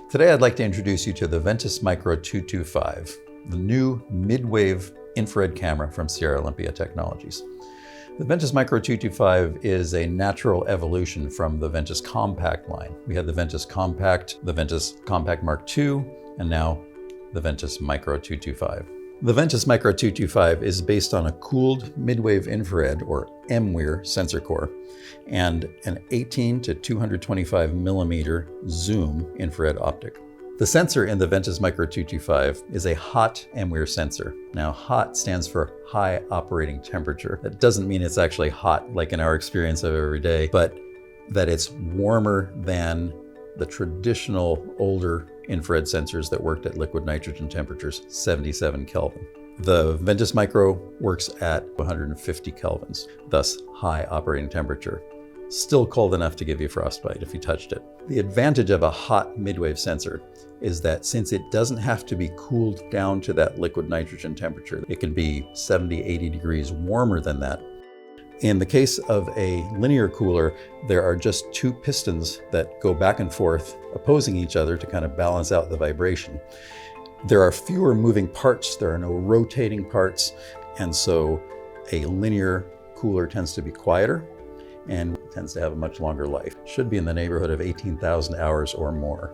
Today I'd like to introduce you to the Ventus Micro 225, the new mid-wave infrared camera from Sierra-Olympia Technologies. The Ventus Micro 225 is a natural evolution from the Ventus Compact line. We had the Ventus Compact, the Ventus Compact Mark II, and now the Ventus Micro 225. The Ventus Micro 225 is based on a cooled mid-wave infrared, or MWIR, sensor core, and an 18 to 225 millimeter zoom infrared optic. The sensor in the Ventus Micro 225 is a hot MWIR sensor. Now, hot stands for high operating temperature. That doesn't mean it's actually hot like in our experience of every day, but that it's warmer than the traditional older infrared sensors that worked at liquid nitrogen temperatures, 77 Kelvin. The Ventus Micro works at 150 kelvins, thus high operating temperature. Still cold enough to give you frostbite if you touched it. The advantage of a hot midwave sensor is that since it doesn't have to be cooled down to that liquid nitrogen temperature, it can be 70, 80 degrees warmer than that. In the case of a linear cooler, there are just two pistons that go back and forth, opposing each other to kind of balance out the vibration. There are fewer moving parts, there are no rotating parts, and so a linear cooler tends to be quieter and tends to have a much longer life. Should be in the neighborhood of 18,000 hours or more.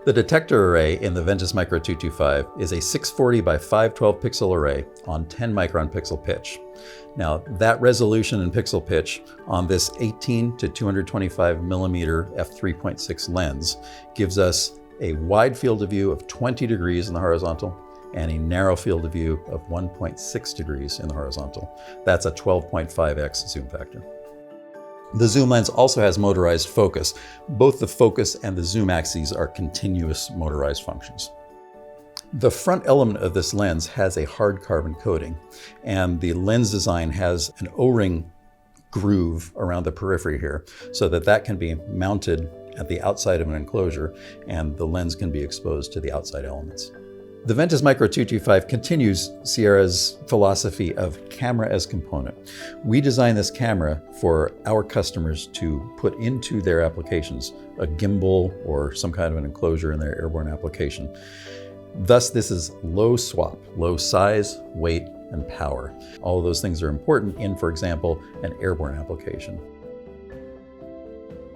The detector array in the Ventus Micro 225 is a 640 by 512 pixel array on 10 micron pixel pitch. Now, that resolution and pixel pitch on this 18 to 225 millimeter f3.6 lens gives us a wide field of view of 20 degrees in the horizontal and a narrow field of view of 1.6 degrees in the horizontal. That's a 12.5x zoom factor. The zoom lens also has motorized focus. Both the focus and the zoom axes are continuous motorized functions. The front element of this lens has a hard carbon coating, and the lens design has an O-ring groove around the periphery here so that that can be mounted at the outside of an enclosure and the lens can be exposed to the outside elements. The Ventus Micro 225 continues Sierra's philosophy of camera as component. We designed this camera for our customers to put into their applications, a gimbal or some kind of an enclosure in their airborne application. Thus, this is low swap, low size, weight, and power. All of those things are important in, for example, an airborne application.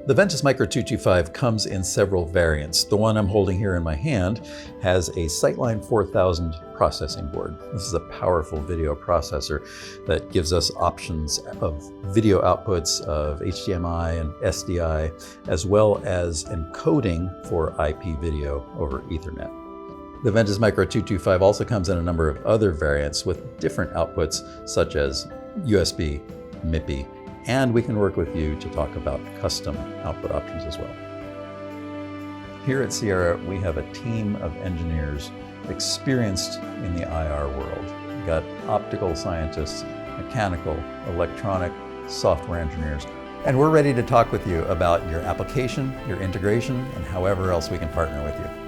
The Ventus Micro 225 comes in several variants. The one I'm holding here in my hand has a Sightline 4000 processing board. This is a powerful video processor that gives us options of video outputs of HDMI and SDI, as well as encoding for IP video over Ethernet. The Ventus Micro 225 also comes in a number of other variants with different outputs, such as USB, MIPI, and we can work with you to talk about custom output options as well. Here at Sierra, we have a team of engineers experienced in the IR world. We've got optical scientists, mechanical, electronic, software engineers, and we're ready to talk with you about your application, your integration, and however else we can partner with you.